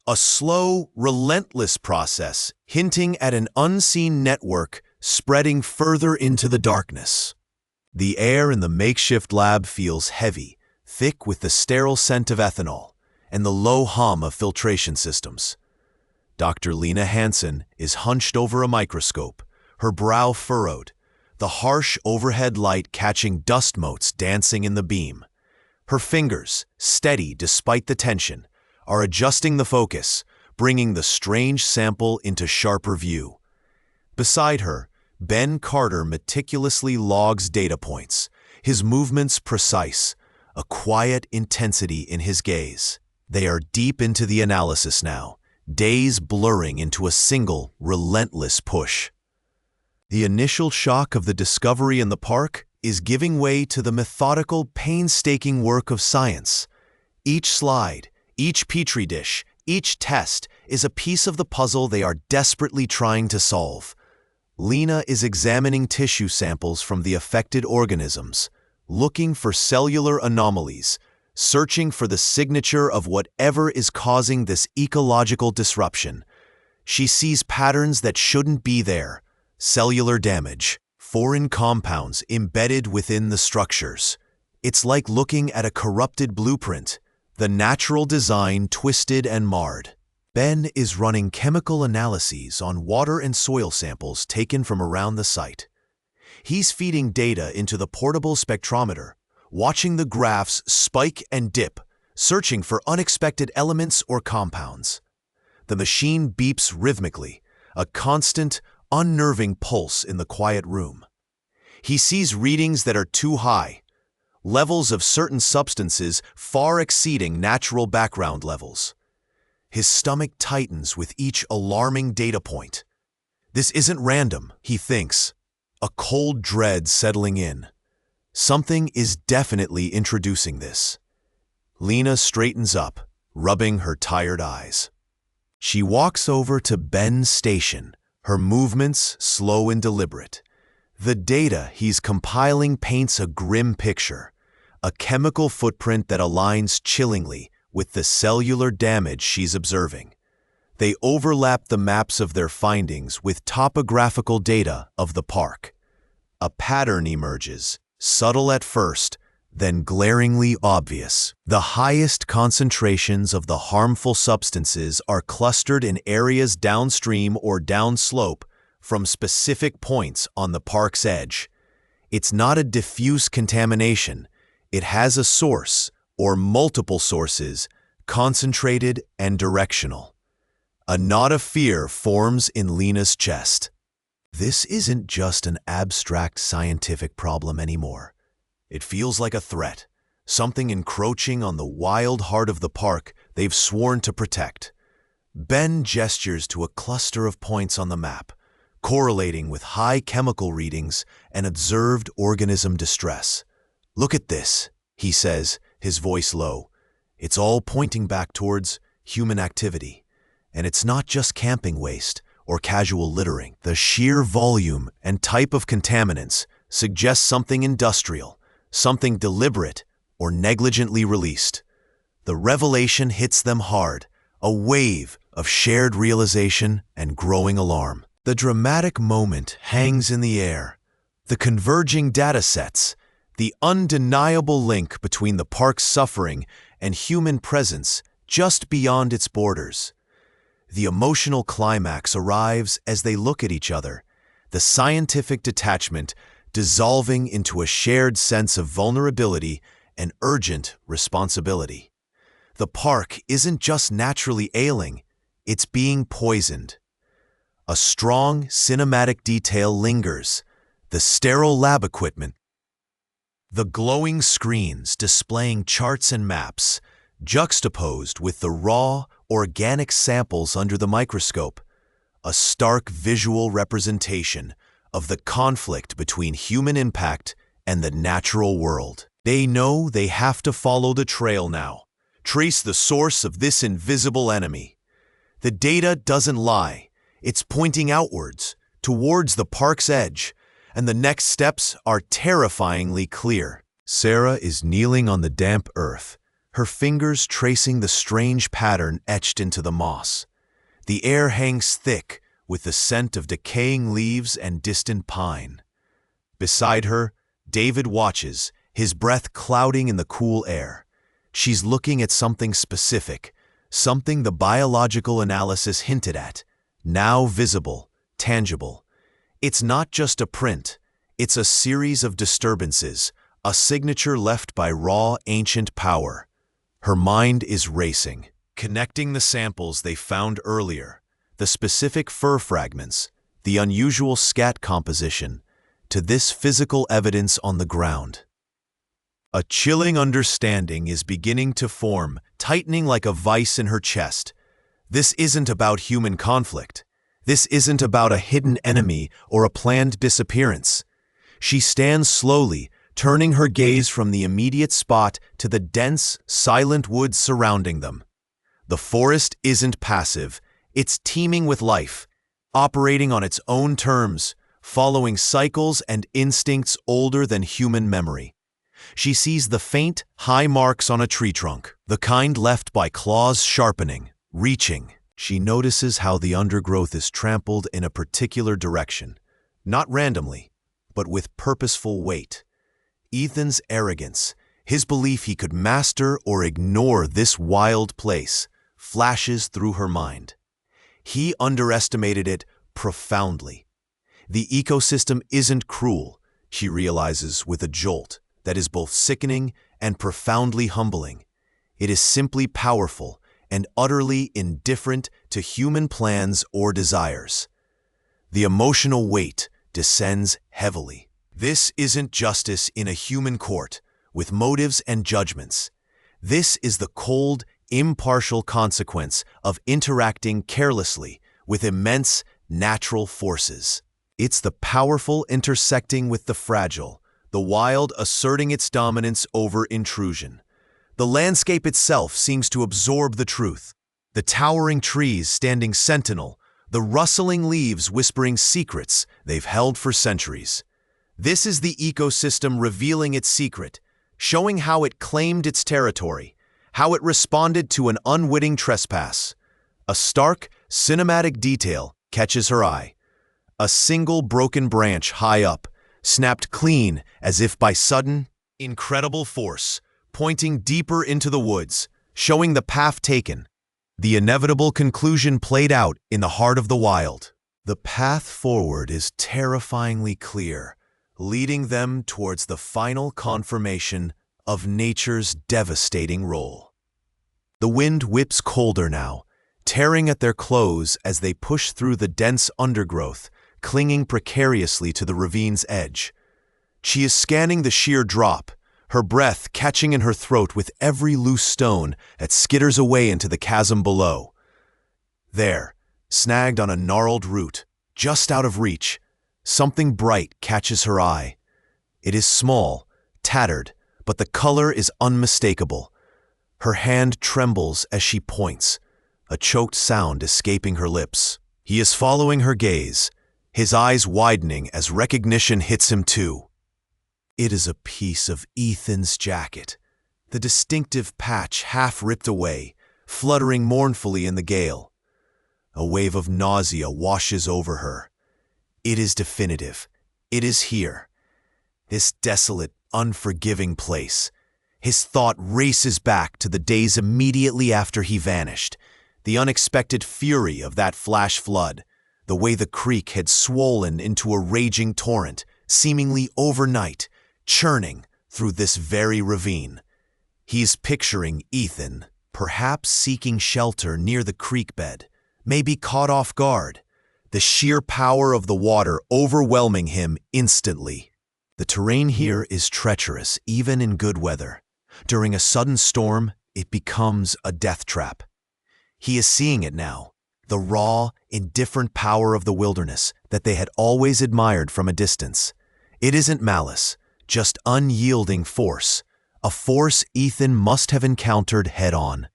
a slow, relentless process hinting at an unseen network spreading further into the darkness. The air in the makeshift lab feels heavy, thick with the sterile scent of ethanol and the low hum of filtration systems. Dr. Lena Hansen is hunched over a microscope, her brow furrowed, the harsh overhead light catching dust motes dancing in the beam. Her fingers, steady despite the tension, are adjusting the focus, bringing the strange sample into sharper view. Beside her, Ben Carter meticulously logs data points, his movements precise, a quiet intensity in his gaze. They are deep into the analysis now, days blurring into a single, relentless push. The initial shock of the discovery in the park is giving way to the methodical, painstaking work of science. Each slide, each petri dish, each test is a piece of the puzzle they are desperately trying to solve. Lena is examining tissue samples from the affected organisms, looking for cellular anomalies, searching for the signature of whatever is causing this ecological disruption. She sees patterns that shouldn't be there: cellular damage, foreign compounds embedded within the structures. It's like looking at a corrupted blueprint, the natural design twisted and marred. Ben is running chemical analyses on water and soil samples taken from around the site. He's feeding data into the portable spectrometer, watching the graphs spike and dip, searching for unexpected elements or compounds. The machine beeps rhythmically, a constant, unnerving pulse in the quiet room. He sees readings that are too high, levels of certain substances far exceeding natural background levels. His stomach tightens with each alarming data point. This isn't random, he thinks, a cold dread settling in. Something is definitely introducing this. Lena straightens up, rubbing her tired eyes. She walks over to Ben's station, her movements slow and deliberate. The data he's compiling paints a grim picture, a chemical footprint that aligns chillingly with the cellular damage she's observing. They overlap the maps of their findings with topographical data of the park. A pattern emerges, subtle at first, then glaringly obvious. The highest concentrations of the harmful substances are clustered in areas downstream or downslope from specific points on the park's edge. It's not a diffuse contamination. It has a source, or multiple sources, concentrated and directional. A knot of fear forms in Lena's chest. This isn't just an abstract scientific problem anymore. It feels like a threat, something encroaching on the wild heart of the park they've sworn to protect. Ben gestures to a cluster of points on the map, correlating with high chemical readings and observed organism distress. "Look at this," he says, his voice low. "It's all pointing back towards human activity. And it's not just camping waste or casual littering. The sheer volume and type of contaminants suggests something industrial, something deliberate or negligently released." The revelation hits them hard, a wave of shared realization and growing alarm. The dramatic moment hangs in the air. The converging data sets, the undeniable link between the park's suffering and human presence just beyond its borders. The emotional climax arrives as they look at each other, the scientific detachment dissolving into a shared sense of vulnerability and urgent responsibility. The park isn't just naturally ailing, it's being poisoned. A strong cinematic detail lingers, the sterile lab equipment, the glowing screens displaying charts and maps, juxtaposed with the raw, organic samples under the microscope, a stark visual representation of the conflict between human impact and the natural world. They know they have to follow the trail now, trace the source of this invisible enemy. The data doesn't lie. It's pointing outwards, towards the park's edge, and the next steps are terrifyingly clear. Sarah is kneeling on the damp earth, her fingers tracing the strange pattern etched into the moss. The air hangs thick with the scent of decaying leaves and distant pine. Beside her, David watches, his breath clouding in the cool air. She's looking at something specific, something the biological analysis hinted at, now visible, tangible. It's not just a print, it's a series of disturbances, a signature left by raw, ancient power. Her mind is racing, connecting the samples they found earlier, the specific fur fragments, the unusual scat composition, to this physical evidence on the ground. A chilling understanding is beginning to form, tightening like a vice in her chest. This isn't about human conflict. This isn't about a hidden enemy or a planned disappearance. She stands slowly, turning her gaze from the immediate spot to the dense, silent woods surrounding them. The forest isn't passive. It's teeming with life, operating on its own terms, following cycles and instincts older than human memory. She sees the faint, high marks on a tree trunk, the kind left by claws sharpening, reaching. She notices how the undergrowth is trampled in a particular direction, not randomly, but with purposeful weight. Ethan's arrogance, his belief he could master or ignore this wild place, flashes through her mind. He underestimated it profoundly. The ecosystem isn't cruel, she realizes with a jolt that is both sickening and profoundly humbling. It is simply powerful and utterly indifferent to human plans or desires. The emotional weight descends heavily. This isn't justice in a human court, with motives and judgments. This is the cold, impartial consequence of interacting carelessly with immense natural forces. It's the powerful intersecting with the fragile, the wild asserting its dominance over intrusion. The landscape itself seems to absorb the truth. The towering trees standing sentinel, the rustling leaves whispering secrets they've held for centuries. This is the ecosystem revealing its secret, showing how it claimed its territory, how it responded to an unwitting trespass. A stark, cinematic detail catches her eye. A single broken branch high up, snapped clean as if by sudden, incredible force, pointing deeper into the woods, showing the path taken. The inevitable conclusion played out in the heart of the wild. The path forward is terrifyingly clear, leading them towards the final confirmation of nature's devastating role. The wind whips colder now, tearing at their clothes as they push through the dense undergrowth, clinging precariously to the ravine's edge. She is scanning the sheer drop, her breath catching in her throat with every loose stone that skitters away into the chasm below. There, snagged on a gnarled root, just out of reach, something bright catches her eye. It is small, tattered, but the color is unmistakable. Her hand trembles as she points, a choked sound escaping her lips. He is following her gaze, his eyes widening as recognition hits him too. It is a piece of Ethan's jacket, the distinctive patch half ripped away, fluttering mournfully in the gale. A wave of nausea washes over her. It is definitive. It is here. This desolate, unforgiving place. His thought races back to the days immediately after he vanished, the unexpected fury of that flash flood, the way the creek had swollen into a raging torrent, seemingly overnight, churning through this very ravine. He's picturing Ethan, perhaps seeking shelter near the creek bed, maybe caught off guard, the sheer power of the water overwhelming him instantly. The terrain here is treacherous even in good weather. During a sudden storm, it becomes a death trap. He is seeing it now, the raw, indifferent power of the wilderness that they had always admired from a distance. It isn't malice, just unyielding force, a force Ethan must have encountered head-on.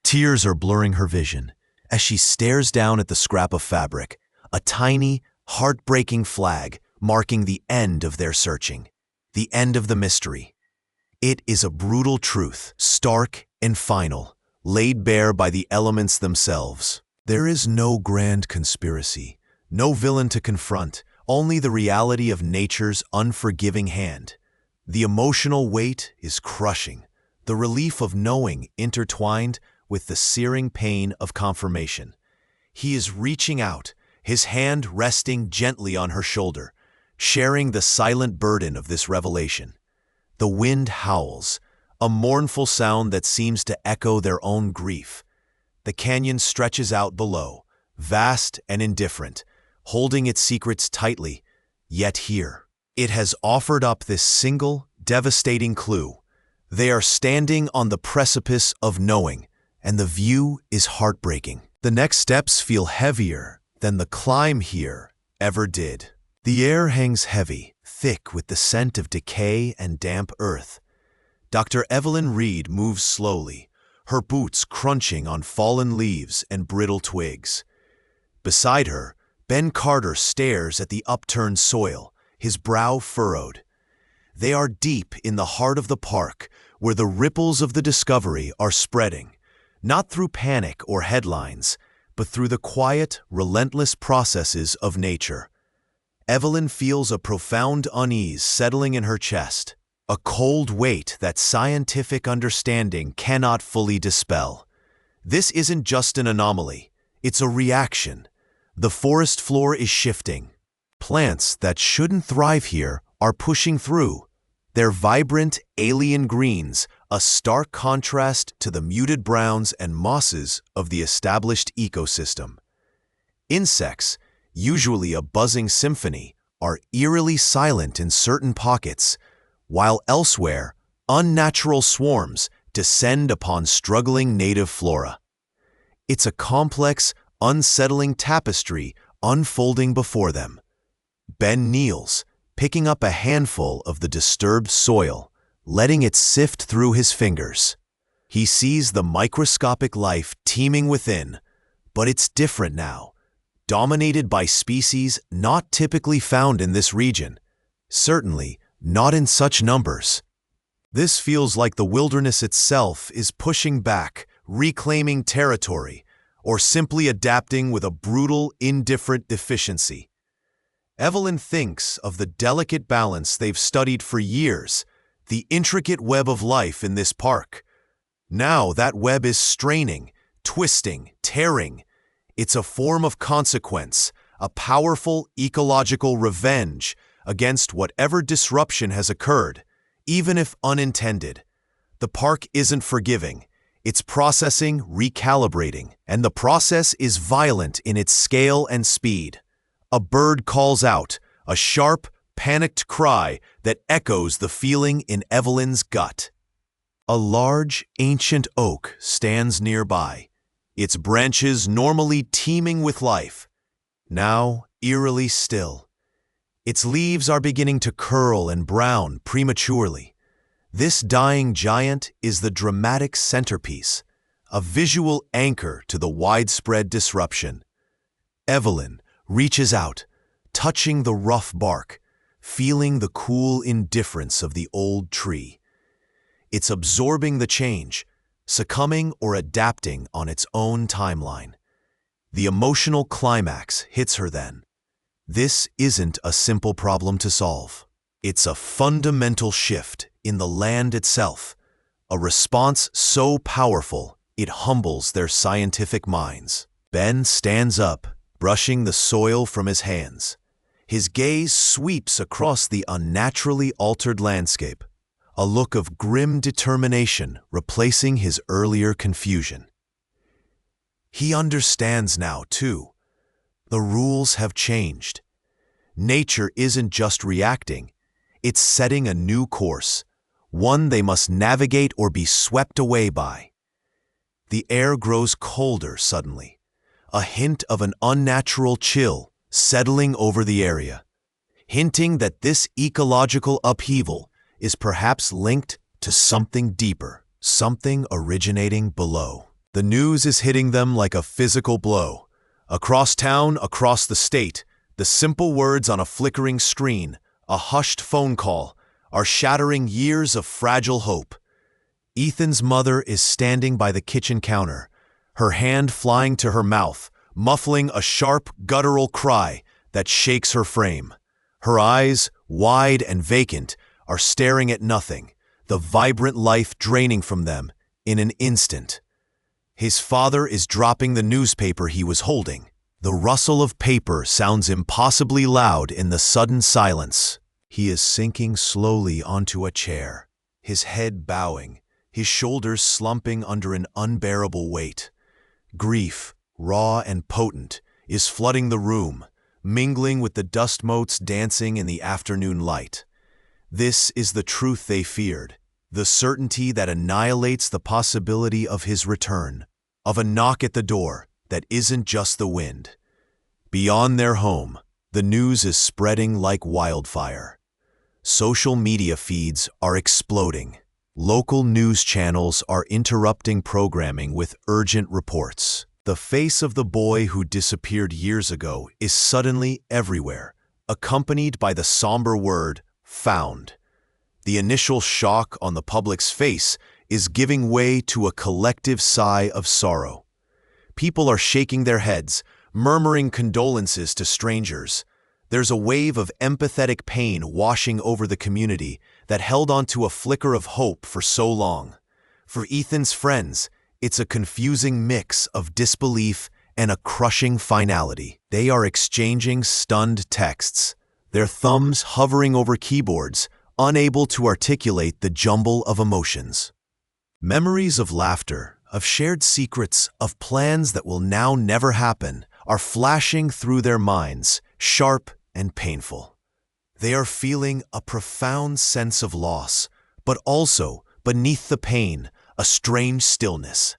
Tears are blurring her vision as she stares down at the scrap of fabric, a tiny, heartbreaking flag marking the end of their searching, the end of the mystery. It is a brutal truth, stark and final, laid bare by the elements themselves. There is no grand conspiracy, no villain to confront, only the reality of nature's unforgiving hand. The emotional weight is crushing, the relief of knowing intertwined with the searing pain of confirmation. He is reaching out, his hand resting gently on her shoulder, sharing the silent burden of this revelation. The wind howls, a mournful sound that seems to echo their own grief. The canyon stretches out below, vast and indifferent, holding its secrets tightly, yet here. It has offered up this single, devastating clue. They are standing on the precipice of knowing, and the view is heartbreaking. The next steps feel heavier than the climb here ever did. The air hangs heavy, thick with the scent of decay and damp earth. Dr. Evelyn Reed moves slowly, her boots crunching on fallen leaves and brittle twigs. Beside her, Ben Carter stares at the upturned soil, his brow furrowed. They are deep in the heart of the park, where the ripples of the discovery are spreading, not through panic or headlines, but through the quiet, relentless processes of nature. Evelyn feels a profound unease settling in her chest, a cold weight that scientific understanding cannot fully dispel. This isn't just an anomaly, it's a reaction. The forest floor is shifting. Plants that shouldn't thrive here are pushing through, their vibrant, alien greens a stark contrast to the muted browns and mosses of the established ecosystem. Insects, usually a buzzing symphony, are eerily silent in certain pockets, while elsewhere, unnatural swarms descend upon struggling native flora. It's a complex, unsettling tapestry unfolding before them. Ben kneels, picking up a handful of the disturbed soil, letting it sift through his fingers. He sees the microscopic life teeming within, but it's different now, dominated by species not typically found in this region, certainly not in such numbers. This feels like the wilderness itself is pushing back, reclaiming territory, or simply adapting with a brutal, indifferent efficiency. Evelyn thinks of the delicate balance they've studied for years, the intricate web of life in this park. Now that web is straining, twisting, tearing. It's a form of consequence, a powerful ecological revenge, against whatever disruption has occurred, even if unintended. The park isn't forgiving. It's processing, recalibrating, and the process is violent in its scale and speed. A bird calls out, a sharp, panicked cry that echoes the feeling in Evelyn's gut. A large, ancient oak stands nearby, its branches normally teeming with life, now eerily still. Its leaves are beginning to curl and brown prematurely. This dying giant is the dramatic centerpiece, a visual anchor to the widespread disruption. Evelyn reaches out, touching the rough bark, feeling the cool indifference of the old tree. It's absorbing the change, succumbing or adapting on its own timeline. The emotional climax hits her then. This isn't a simple problem to solve. It's a fundamental shift in the land itself, a response so powerful it humbles their scientific minds. Ben stands up, brushing the soil from his hands. His gaze sweeps across the unnaturally altered landscape, a look of grim determination replacing his earlier confusion. He understands now, too. The rules have changed. Nature isn't just reacting, it's setting a new course, one they must navigate or be swept away by. The air grows colder suddenly, a hint of an unnatural chill settling over the area, hinting that this ecological upheaval is perhaps linked to something deeper, something originating below. The news is hitting them like a physical blow. Across town, across the state, the simple words on a flickering screen, a hushed phone call, are shattering years of fragile hope. Ethan's mother is standing by the kitchen counter, her hand flying to her mouth, muffling a sharp, guttural cry that shakes her frame. Her eyes, wide and vacant, are staring at nothing, the vibrant life draining from them in an instant. His father is dropping the newspaper he was holding. The rustle of paper sounds impossibly loud in the sudden silence. He is sinking slowly onto a chair, his head bowing, his shoulders slumping under an unbearable weight. Grief, raw and potent, is flooding the room, mingling with the dust motes dancing in the afternoon light. This is the truth they feared, the certainty that annihilates the possibility of his return, of a knock at the door that isn't just the wind. Beyond their home, the news is spreading like wildfire. Social media feeds are exploding. Local news channels are interrupting programming with urgent reports. The face of the boy who disappeared years ago is suddenly everywhere, accompanied by the somber word, found. The initial shock on the public's face is giving way to a collective sigh of sorrow. People are shaking their heads, murmuring condolences to strangers. There's a wave of empathetic pain washing over the community that held onto a flicker of hope for so long. For Ethan's friends, it's a confusing mix of disbelief and a crushing finality. They are exchanging stunned texts, their thumbs hovering over keyboards, unable to articulate the jumble of emotions. Memories of laughter, of shared secrets, of plans that will now never happen, are flashing through their minds, sharp and painful. They are feeling a profound sense of loss, but also, beneath the pain, a strange stillness.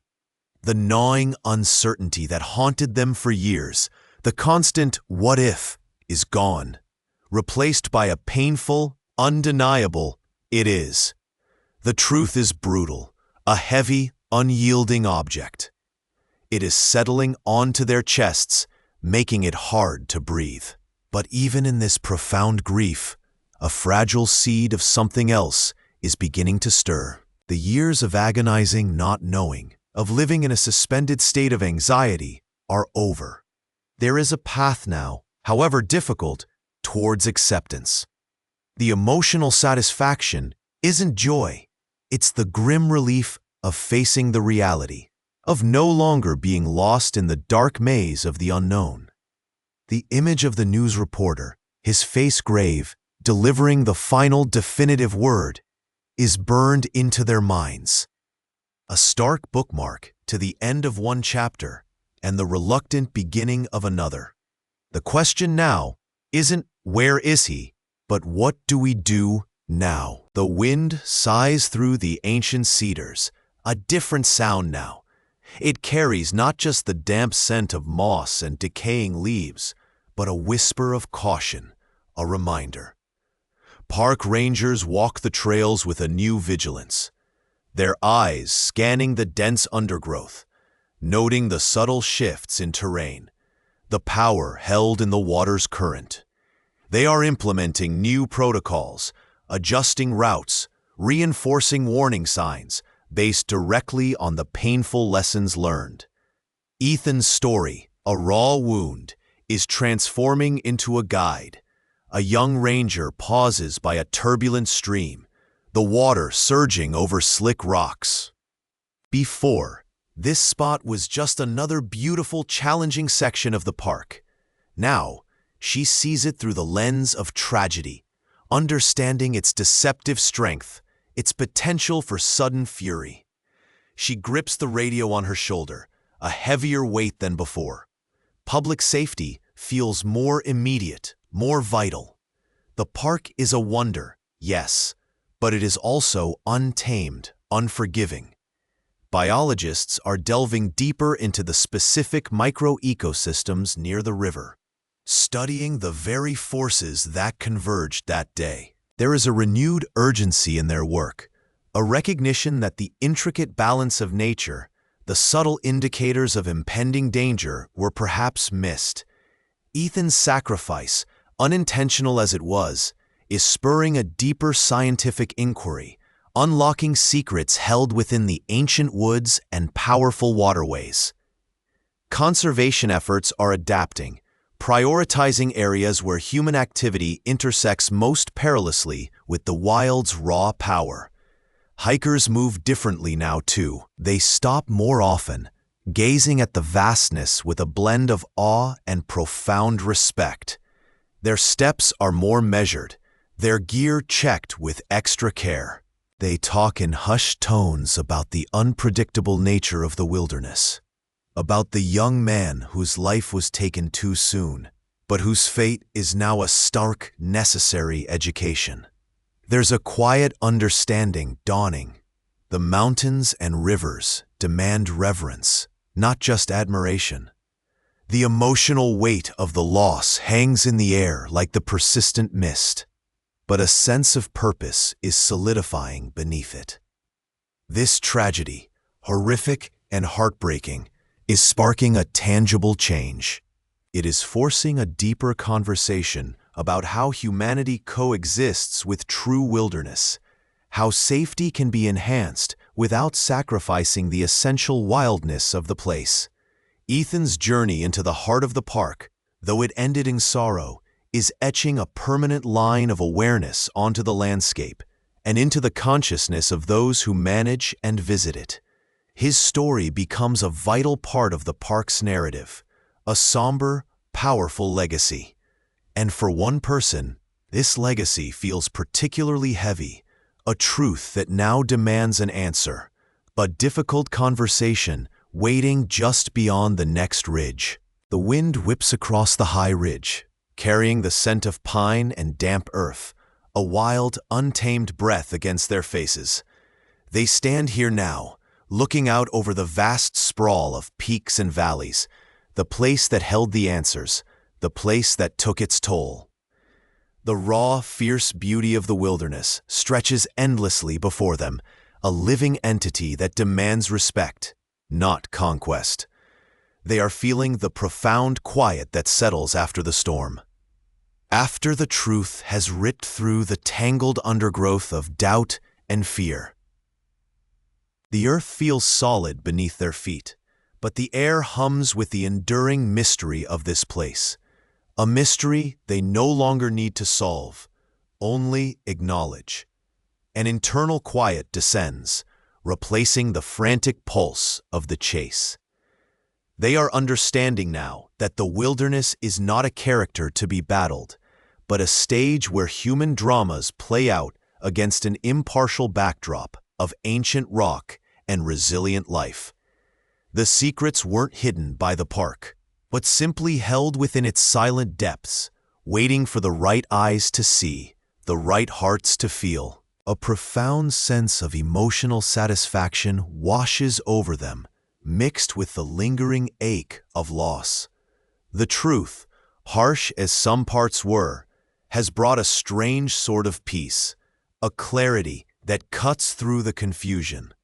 The gnawing uncertainty that haunted them for years, the constant what if, is gone, replaced by a painful, undeniable it is. The truth is brutal, a heavy, unyielding object. It is settling onto their chests, making it hard to breathe. But even in this profound grief, a fragile seed of something else is beginning to stir. The years of agonizing not knowing, of living in a suspended state of anxiety, are over. There is a path now, however difficult, towards acceptance. The emotional satisfaction isn't joy, it's the grim relief of facing the reality, of no longer being lost in the dark maze of the unknown. The image of the news reporter, his face grave, delivering the final definitive word, is burned into their minds. A stark bookmark to the end of one chapter and the reluctant beginning of another. The question now isn't where is he, but what do we do now? The wind sighs through the ancient cedars, a different sound now. It carries not just the damp scent of moss and decaying leaves, but a whisper of caution, a reminder. Park rangers walk the trails with a new vigilance, their eyes scanning the dense undergrowth, noting the subtle shifts in terrain, the power held in the water's current. They are implementing new protocols, adjusting routes, reinforcing warning signs based directly on the painful lessons learned. Ethan's story, a raw wound, is transforming into a guide. A young ranger pauses by a turbulent stream, the water surging over slick rocks. Before, this spot was just another beautiful, challenging section of the park. Now, she sees it through the lens of tragedy, understanding its deceptive strength, its potential for sudden fury. She grips the radio on her shoulder, a heavier weight than before. Public safety feels more immediate, more vital. The park is a wonder, yes, but it is also untamed, unforgiving. Biologists are delving deeper into the specific micro-ecosystems near the river, studying the very forces that converged that day. There is a renewed urgency in their work, a recognition that the intricate balance of nature, the subtle indicators of impending danger, were perhaps missed. Ethan's sacrifice, unintentional as it was, is spurring a deeper scientific inquiry, unlocking secrets held within the ancient woods and powerful waterways. Conservation efforts are adapting, prioritizing areas where human activity intersects most perilously with the wild's raw power. Hikers move differently now too. They stop more often, gazing at the vastness with a blend of awe and profound respect. Their steps are more measured, their gear checked with extra care. They talk in hushed tones about the unpredictable nature of the wilderness, about the young man whose life was taken too soon, but whose fate is now a stark, necessary education. There's a quiet understanding dawning. The mountains and rivers demand reverence, not just admiration. The emotional weight of the loss hangs in the air like the persistent mist, but a sense of purpose is solidifying beneath it. This tragedy, horrific and heartbreaking, is sparking a tangible change. It is forcing a deeper conversation about how humanity coexists with true wilderness, how safety can be enhanced without sacrificing the essential wildness of the place. Ethan's journey into the heart of the park, though it ended in sorrow, is etching a permanent line of awareness onto the landscape and into the consciousness of those who manage and visit it. His story becomes a vital part of the park's narrative, a somber, powerful legacy. And for one person, this legacy feels particularly heavy, a truth that now demands an answer, a difficult conversation waiting just beyond the next ridge. The wind whips across the high ridge, carrying the scent of pine and damp earth, a wild, untamed breath against their faces. They stand here now, looking out over the vast sprawl of peaks and valleys, the place that held the answers, the place that took its toll. The raw, fierce beauty of the wilderness stretches endlessly before them, a living entity that demands respect, not conquest. They are feeling the profound quiet that settles after the storm. After the truth has ripped through the tangled undergrowth of doubt and fear. The earth feels solid beneath their feet, but the air hums with the enduring mystery of this place. A mystery they no longer need to solve, only acknowledge. An internal quiet descends, replacing the frantic pulse of the chase. They are understanding now that the wilderness is not a character to be battled, but a stage where human dramas play out against an impartial backdrop of ancient rock and resilient life. The secrets weren't hidden by the park, but simply held within its silent depths, waiting for the right eyes to see, the right hearts to feel. A profound sense of emotional satisfaction washes over them, mixed with the lingering ache of loss. The truth, harsh as some parts were, has brought a strange sort of peace, a clarity that cuts through the confusion.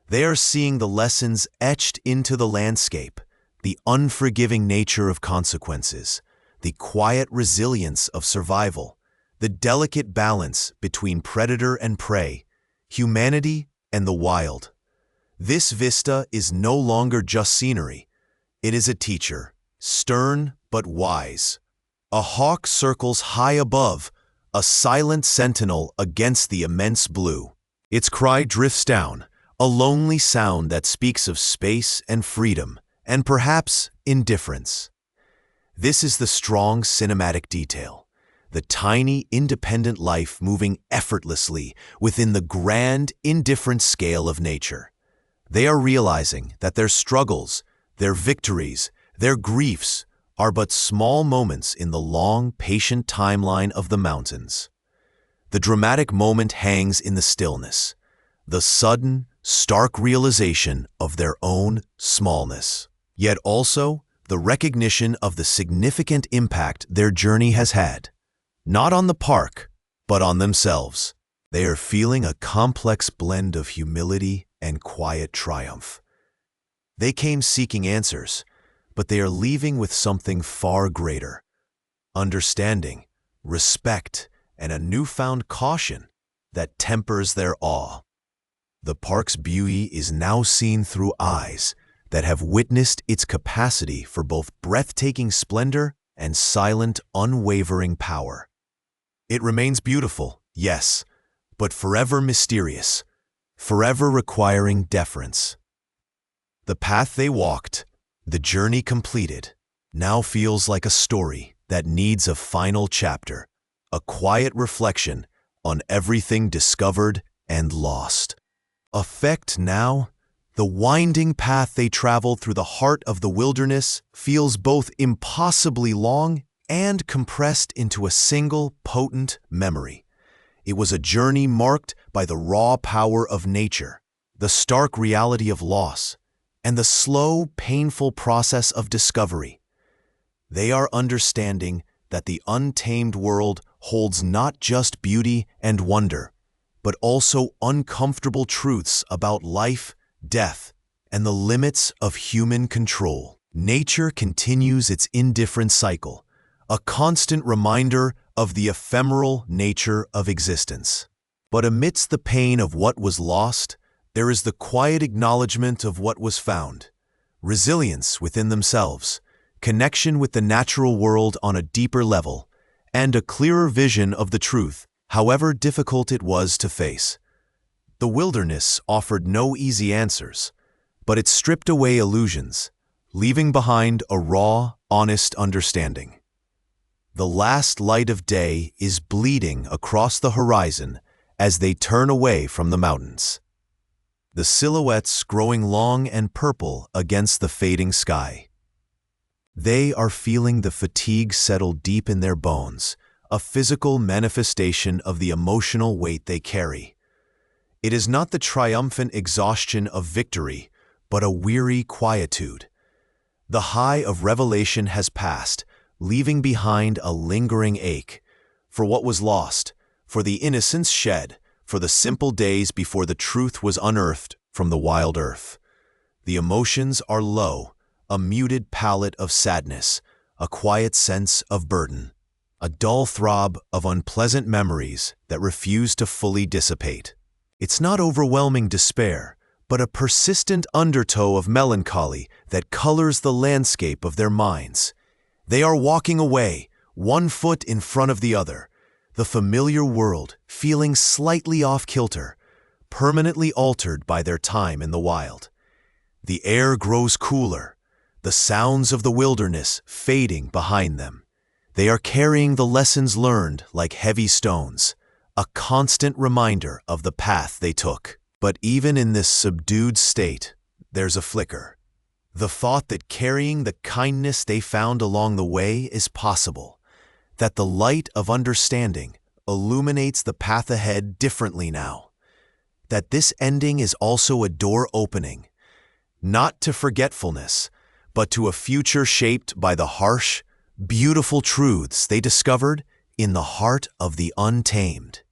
They are seeing the lessons etched into the landscape, the unforgiving nature of consequences, the quiet resilience of survival, the delicate balance between predator and prey, humanity and the wild. This vista is no longer just scenery. It is a teacher, stern but wise. A hawk circles high above, a silent sentinel against the immense blue. Its cry drifts down, a lonely sound that speaks of space and freedom, and perhaps indifference. This is the strong cinematic detail. The tiny, independent life moving effortlessly within the grand, indifferent scale of nature. They are realizing that their struggles, their victories, their griefs are but small moments in the long, patient timeline of the mountains. The dramatic moment hangs in the stillness, the sudden, stark realization of their own smallness, yet also the recognition of the significant impact their journey has had. Not on the park, but on themselves. They are feeling a complex blend of humility and quiet triumph. They came seeking answers, but they are leaving with something far greater: understanding, respect, and a newfound caution that tempers their awe. The park's beauty is now seen through eyes that have witnessed its capacity for both breathtaking splendor and silent, unwavering power. It remains beautiful, yes, but forever mysterious, forever requiring deference. The path they walked, the journey completed, now feels like a story that needs a final chapter, a quiet reflection on everything discovered and lost. Effect now, the winding path they traveled through the heart of the wilderness feels both impossibly long and compressed into a single, potent memory. It was a journey marked by the raw power of nature, the stark reality of loss, and the slow, painful process of discovery. They are understanding that the untamed world holds not just beauty and wonder, but also uncomfortable truths about life, death, and the limits of human control. Nature continues its indifferent cycle, a constant reminder of the ephemeral nature of existence. But amidst the pain of what was lost, there is the quiet acknowledgement of what was found: resilience within themselves, connection with the natural world on a deeper level, and a clearer vision of the truth, however difficult it was to face. The wilderness offered no easy answers, but it stripped away illusions, leaving behind a raw, honest understanding. The last light of day is bleeding across the horizon as they turn away from the mountains, the silhouettes growing long and purple against the fading sky. They are feeling the fatigue settle deep in their bones, a physical manifestation of the emotional weight they carry. It is not the triumphant exhaustion of victory, but a weary quietude. The high of revelation has passed, leaving behind a lingering ache for what was lost, for the innocence shed, for the simple days before the truth was unearthed from the wild earth. The emotions are low, a muted palette of sadness, a quiet sense of burden, a dull throb of unpleasant memories that refuse to fully dissipate. It's not overwhelming despair, but a persistent undertow of melancholy that colors the landscape of their minds. They are walking away, one foot in front of the other, the familiar world feeling slightly off-kilter, permanently altered by their time in the wild. The air grows cooler, the sounds of the wilderness fading behind them. They are carrying the lessons learned like heavy stones, a constant reminder of the path they took. But even in this subdued state, there's a flicker. The thought that carrying the kindness they found along the way is possible, that the light of understanding illuminates the path ahead differently now, that this ending is also a door opening, not to forgetfulness, but to a future shaped by the harsh, beautiful truths they discovered in the heart of the untamed.